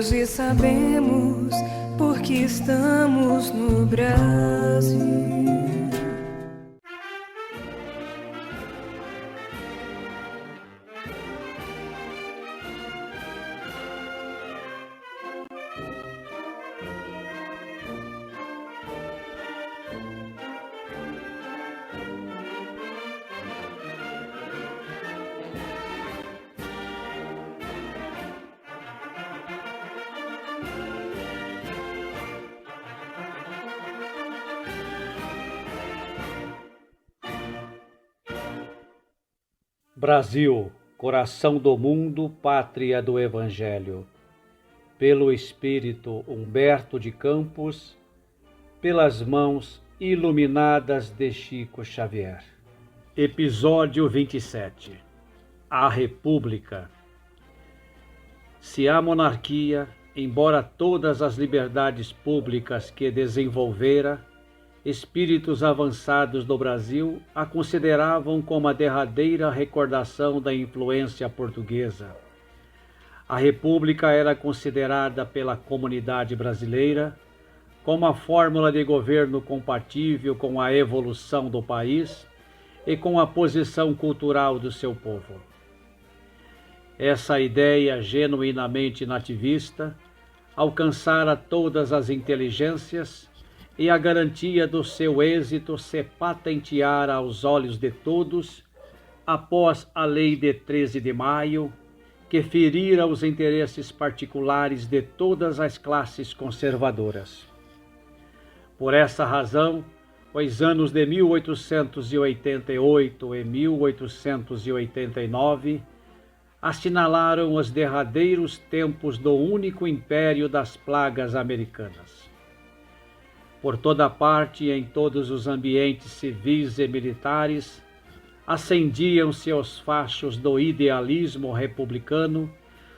Hoje sabemos porque estamos no Brasil. Brasil, coração do mundo, pátria do Evangelho. Pelo Espírito Humberto de Campos, pelas mãos iluminadas de Chico Xavier. Episódio 27. A República. Se a monarquia, embora todas as liberdades públicas que desenvolvera, espíritos avançados do Brasil a consideravam como a derradeira recordação da influência portuguesa. A República era considerada pela comunidade brasileira como a fórmula de governo compatível com a evolução do país e com a posição cultural do seu povo. Essa ideia genuinamente nativista alcançara todas as inteligências e a garantia do seu êxito se patenteara aos olhos de todos após a Lei de 13 de maio, que ferira os interesses particulares de todas as classes conservadoras. Por essa razão, os anos de 1888 e 1889 assinalaram os derradeiros tempos do único império das plagas americanas. Por toda parte e em todos os ambientes civis e militares, acendiam-se os fachos do idealismo republicano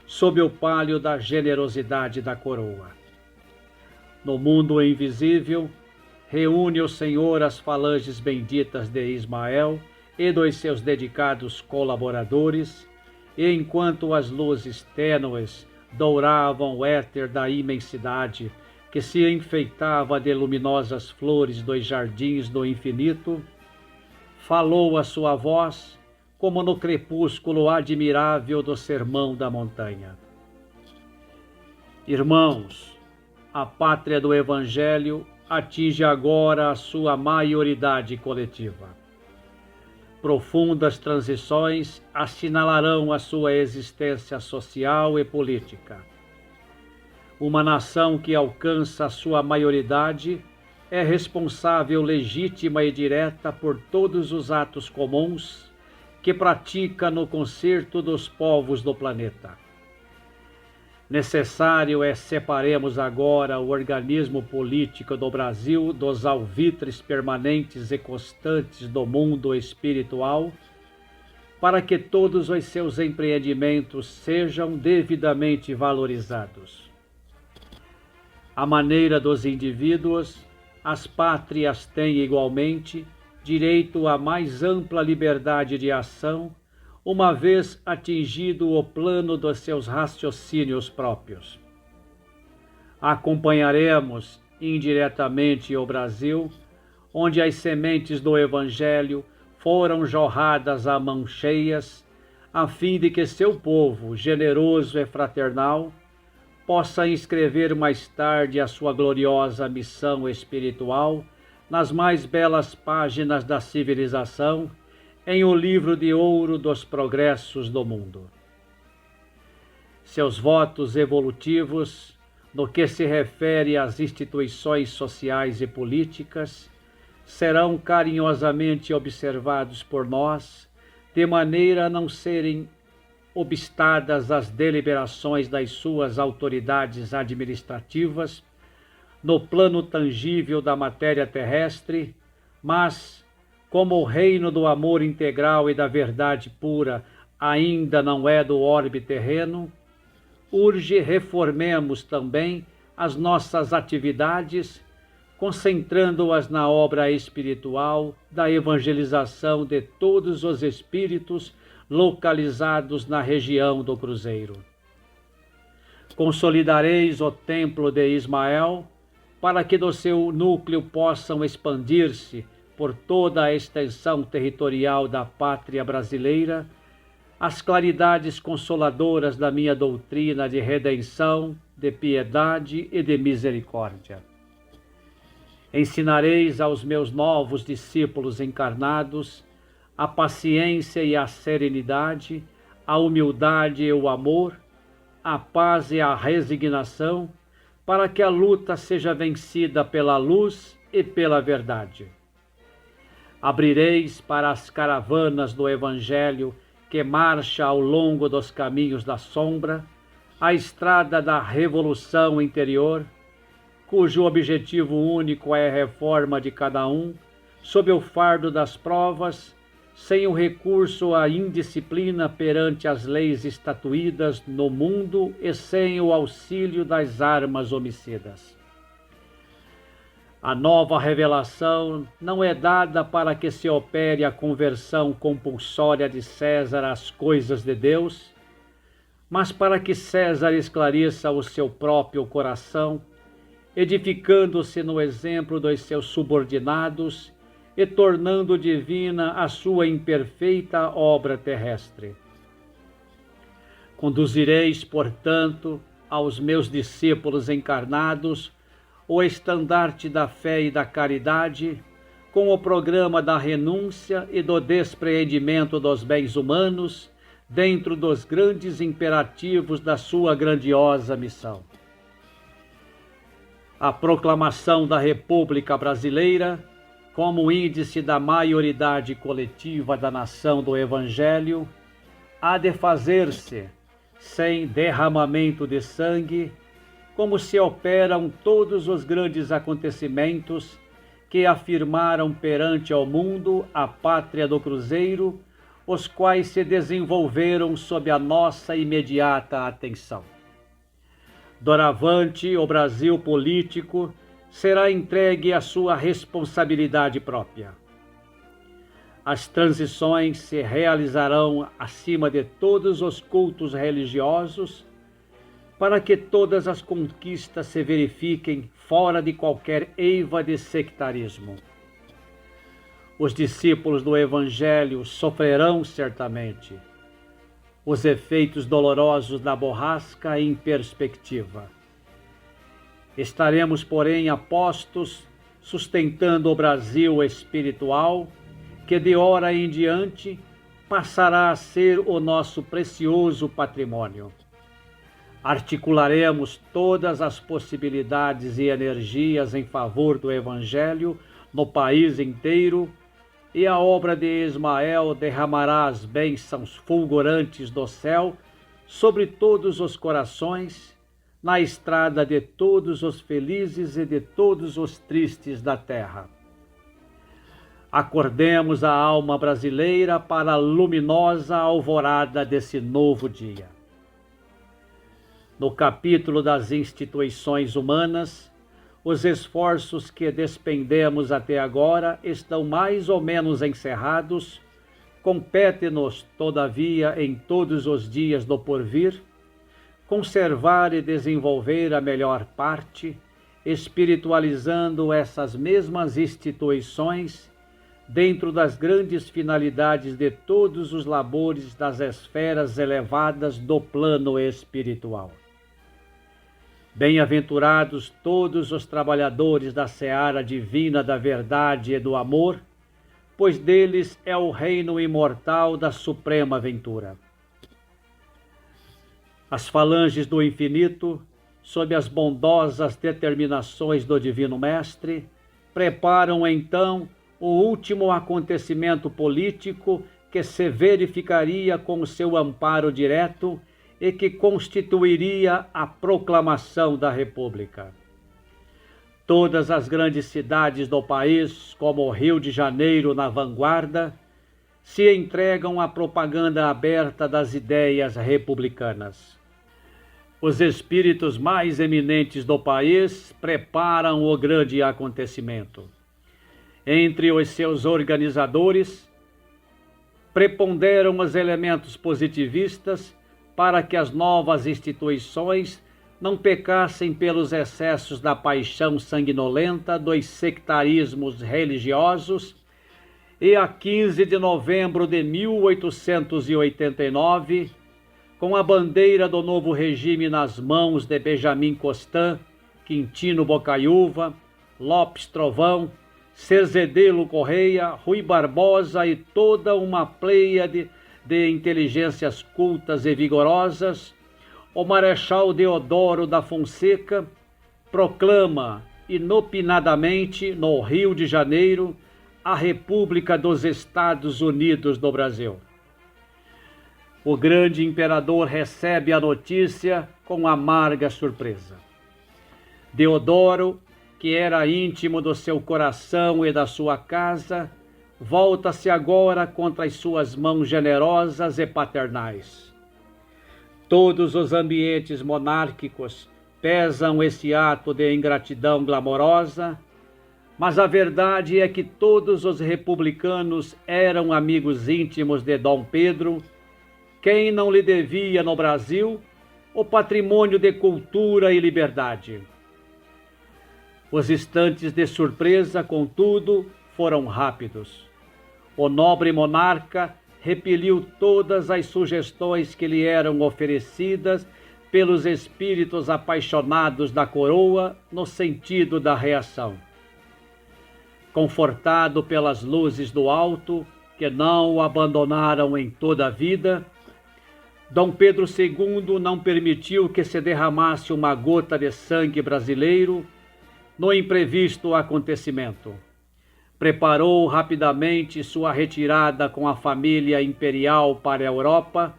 sob o palio da generosidade da coroa. No mundo invisível, reúne o Senhor as falanges benditas de Ismael e dos seus dedicados colaboradores, e enquanto as luzes tênues douravam o éter da imensidade, que se enfeitava de luminosas flores dos jardins do infinito, falou a sua voz como no crepúsculo admirável do Sermão da Montanha. Irmãos, a pátria do Evangelho atinge agora a sua maioridade coletiva. Profundas transições assinalarão a sua existência social e política. Uma nação que alcança a sua maioridade é responsável legítima e direta por todos os atos comuns que pratica no concerto dos povos do planeta. Necessário é separemos agora o organismo político do Brasil dos alvitres permanentes e constantes do mundo espiritual, para que todos os seus empreendimentos sejam devidamente valorizados. À maneira dos indivíduos, as pátrias têm igualmente direito à mais ampla liberdade de ação, uma vez atingido o plano dos seus raciocínios próprios. Acompanharemos indiretamente o Brasil, onde as sementes do Evangelho foram jorradas a mãos cheias, a fim de que seu povo, generoso e fraternal, possa inscrever mais tarde a sua gloriosa missão espiritual nas mais belas páginas da civilização, em o livro de ouro dos progressos do mundo. Seus votos evolutivos, no que se refere às instituições sociais e políticas, serão carinhosamente observados por nós, de maneira a não serem obstadas as deliberações das suas autoridades administrativas no plano tangível da matéria terrestre, mas, como o reino do amor integral e da verdade pura ainda não é do orbe terreno, urge reformemos também as nossas atividades, concentrando-as na obra espiritual da evangelização de todos os espíritos localizados na região do Cruzeiro. Consolidareis o templo de Ismael, para que do seu núcleo possam expandir-se por toda a extensão territorial da pátria brasileira as claridades consoladoras da minha doutrina de redenção, de piedade e de misericórdia. Ensinareis aos meus novos discípulos encarnados a paciência e a serenidade, a humildade e o amor, a paz e a resignação, para que a luta seja vencida pela luz e pela verdade. Abrireis para as caravanas do Evangelho que marcha ao longo dos caminhos da sombra a estrada da revolução interior, cujo objetivo único é a reforma de cada um, sob o fardo das provas, sem o recurso à indisciplina perante as leis estatuídas no mundo e sem o auxílio das armas homicidas. A nova revelação não é dada para que se opere a conversão compulsória de César às coisas de Deus, mas para que César esclareça o seu próprio coração, edificando-se no exemplo dos seus subordinados e tornando divina a sua imperfeita obra terrestre. Conduzireis, portanto, aos meus discípulos encarnados o estandarte da fé e da caridade, com o programa da renúncia e do despreendimento dos bens humanos, dentro dos grandes imperativos da sua grandiosa missão. A proclamação da República Brasileira, como índice da maioridade coletiva da nação do Evangelho, há de fazer-se sem derramamento de sangue, como se operam todos os grandes acontecimentos que afirmaram perante ao mundo a pátria do Cruzeiro, os quais se desenvolveram sob a nossa imediata atenção. Doravante, o Brasil político será entregue à sua responsabilidade própria. As transições se realizarão acima de todos os cultos religiosos, para que todas as conquistas se verifiquem fora de qualquer eiva de sectarismo. Os discípulos do Evangelho sofrerão certamente os efeitos dolorosos da borrasca em perspectiva. Estaremos, porém, apostos, sustentando o Brasil espiritual, que de hora em diante passará a ser o nosso precioso patrimônio. Articularemos todas as possibilidades e energias em favor do Evangelho no país inteiro, e a obra de Ismael derramará as bênçãos fulgurantes do céu sobre todos os corações, na estrada de todos os felizes e de todos os tristes da terra. Acordemos a alma brasileira para a luminosa alvorada desse novo dia. No capítulo das instituições humanas, os esforços que despendemos até agora estão mais ou menos encerrados. Compete-nos, todavia, em todos os dias do porvir, conservar e desenvolver a melhor parte, espiritualizando essas mesmas instituições dentro das grandes finalidades de todos os labores das esferas elevadas do plano espiritual. Bem-aventurados todos os trabalhadores da seara divina da verdade e do amor, pois deles é o reino imortal da suprema ventura. As falanges do infinito, sob as bondosas determinações do Divino Mestre, preparam então o último acontecimento político que se verificaria com o seu amparo direto e que constituiria a proclamação da República. Todas as grandes cidades do país, como o Rio de Janeiro na vanguarda, se entregam à propaganda aberta das ideias republicanas. Os espíritos mais eminentes do país preparam o grande acontecimento. Entre os seus organizadores, preponderam os elementos positivistas para que as novas instituições não pecassem pelos excessos da paixão sanguinolenta dos sectarismos religiosos, e a 15 de novembro de 1889, com a bandeira do novo regime nas mãos de Benjamin Constant, Quintino Bocaiúva, Lopes Trovão, Cerzedelo Correia, Rui Barbosa e toda uma pleiade de inteligências cultas e vigorosas, o Marechal Deodoro da Fonseca proclama inopinadamente no Rio de Janeiro a República dos Estados Unidos do Brasil. O grande imperador recebe a notícia com amarga surpresa. Deodoro, que era íntimo do seu coração e da sua casa, volta-se agora contra as suas mãos generosas e paternais. Todos os ambientes monárquicos pesam esse ato de ingratidão glamourosa, mas a verdade é que todos os republicanos eram amigos íntimos de Dom Pedro, quem não lhe devia no Brasil o patrimônio de cultura e liberdade. Os instantes de surpresa, contudo, foram rápidos. O nobre monarca repeliu todas as sugestões que lhe eram oferecidas pelos espíritos apaixonados da coroa no sentido da reação. Confortado pelas luzes do alto, que não o abandonaram em toda a vida, Dom Pedro II não permitiu que se derramasse uma gota de sangue brasileiro no imprevisto acontecimento. Preparou rapidamente sua retirada com a família imperial para a Europa,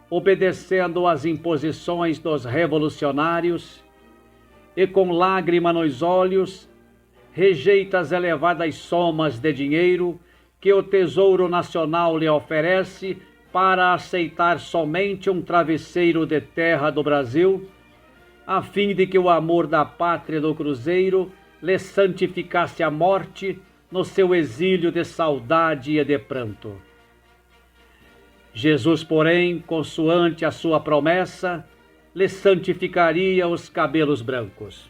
obedecendo às imposições dos revolucionários, e com lágrima nos olhos, rejeita as elevadas somas de dinheiro que o Tesouro Nacional lhe oferece para aceitar somente um travesseiro de terra do Brasil, a fim de que o amor da pátria do Cruzeiro lhe santificasse a morte no seu exílio de saudade e de pranto. Jesus, porém, consoante a sua promessa, lhe santificaria os cabelos brancos.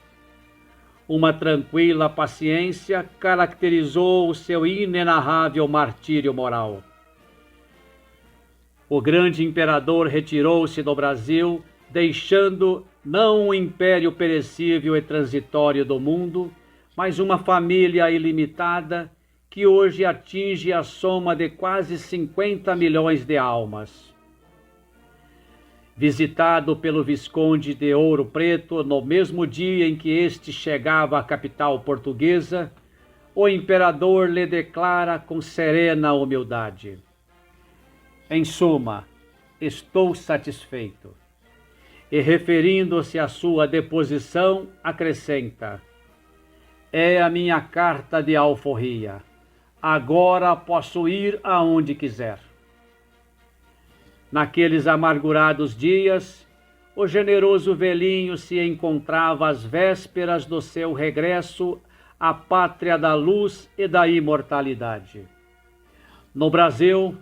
Uma tranquila paciência caracterizou o seu inenarrável martírio moral. O grande imperador retirou-se do Brasil, deixando não um império perecível e transitório do mundo, mas uma família ilimitada que hoje atinge a soma de quase 50 milhões de almas. Visitado pelo Visconde de Ouro Preto no mesmo dia em que este chegava à capital portuguesa, o imperador lhe declara com serena humildade: em suma, estou satisfeito. E referindo-se à sua deposição, acrescenta: é a minha carta de alforria. Agora posso ir aonde quiser. Naqueles amargurados dias, o generoso velhinho se encontrava às vésperas do seu regresso à pátria da luz e da imortalidade. No Brasil,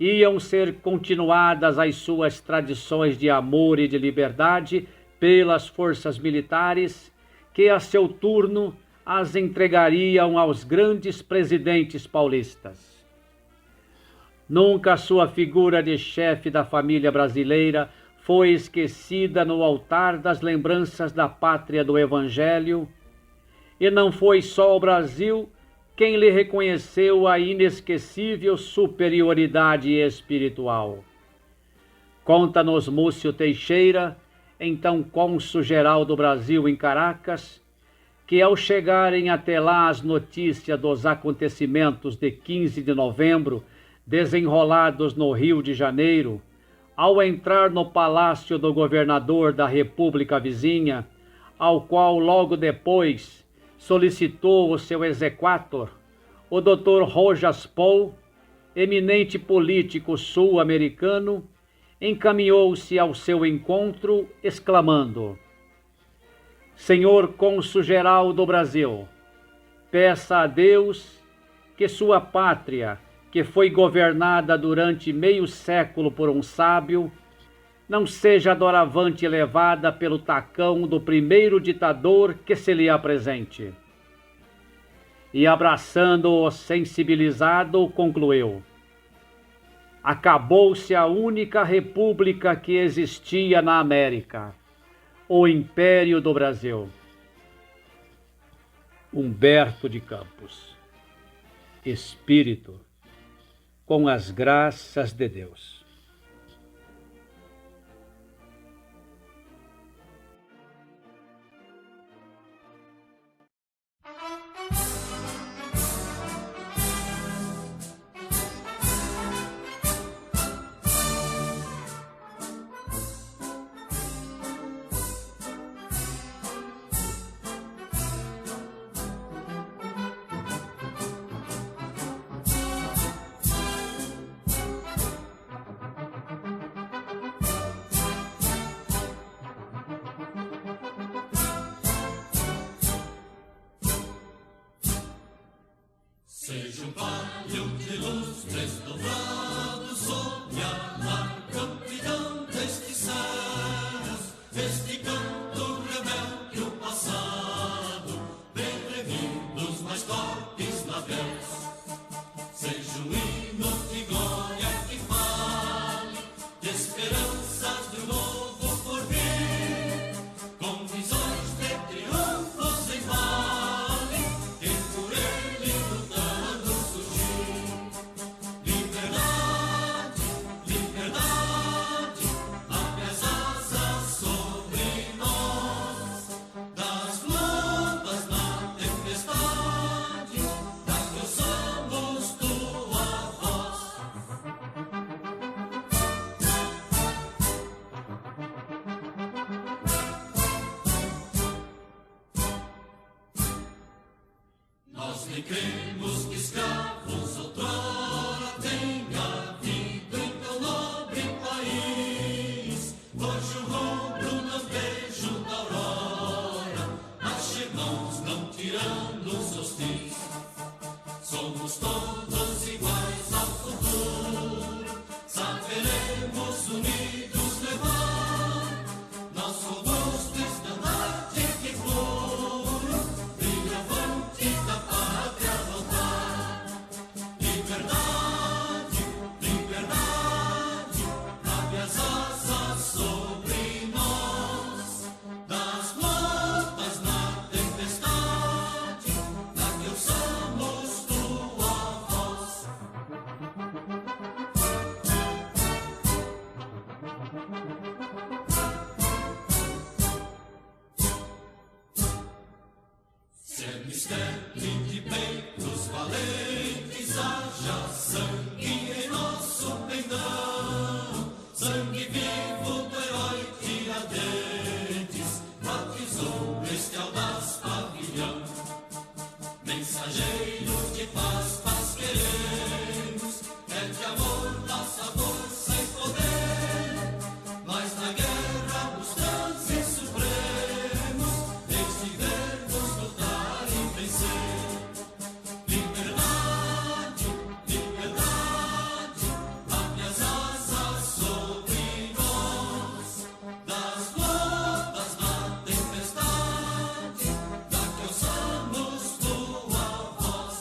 iam ser continuadas as suas tradições de amor e de liberdade pelas forças militares, que a seu turno as entregariam aos grandes presidentes paulistas. Nunca a sua figura de chefe da família brasileira foi esquecida no altar das lembranças da pátria do Evangelho, e não foi só o Brasil quem lhe reconheceu a inesquecível superioridade espiritual. Conta-nos Múcio Teixeira, então cônsul-geral do Brasil em Caracas, que ao chegarem até lá as notícias dos acontecimentos de 15 de novembro, desenrolados no Rio de Janeiro, ao entrar no palácio do governador da República vizinha, ao qual logo depois solicitou o seu exequator, o Dr. Rojas Paul, eminente político sul-americano, encaminhou-se ao seu encontro, exclamando: Senhor cônsul-geral do Brasil, peça a Deus que sua pátria, que foi governada durante meio século por um sábio, não seja doravante levada pelo tacão do primeiro ditador que se lhe apresente. E abraçando-o sensibilizado, concluiu: acabou-se a única república que existia na América, o Império do Brasil. Humberto de Campos. Espírito, com as graças de Deus. Seja um palho de luz desdobrado sob a larga amplidão destes céus, este canto rebelde o passado, bem revindo os mais torpes navios. Seja um hino de glória que fale de esperanças de um novo porvir, com visões de triunfos em vale, e por ele lutando surgir. Liberdade, liberdade, abre as asas sobre nós, das lutas na tempestade, da que ouçamos tua voz. Nós nem cremos que escravos outrora tenha havido em tão nobre país. Hoje o rubro lampejo da aurora nasce, irmãos, não tirando os hostis. Somos todos iguais ao futuro, saberemos unidos levar nosso robusto estandarte de couro, brilhavante da pátria voltar. Liberdade, liberdade, abre as asas sobre nós, das lutas na tempestade, da que ouçamos tua voz. Se é mistério de peitos valentes, haja sangue em nosso pendão, sangue vivo do herói Tiradentes, batizou este audaz pavilhão. Mensageiros de paz, paz queremos, é de amor nossa força e poder, nós na guerra os transes supremos, desde vermos lutar e vencer. Liberdade, liberdade, abre as asas sobre nós, das lutas na tempestade, da que ouçamos tua voz.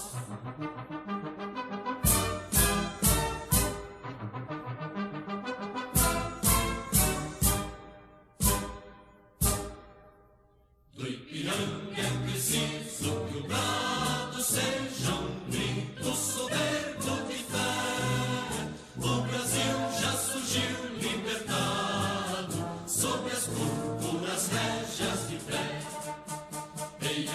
Do Ipiranga é preciso que o brado seja um grito soberbo de fé. O Brasil já surgiu libertado, sob as púrpuras régias de fé. Ei,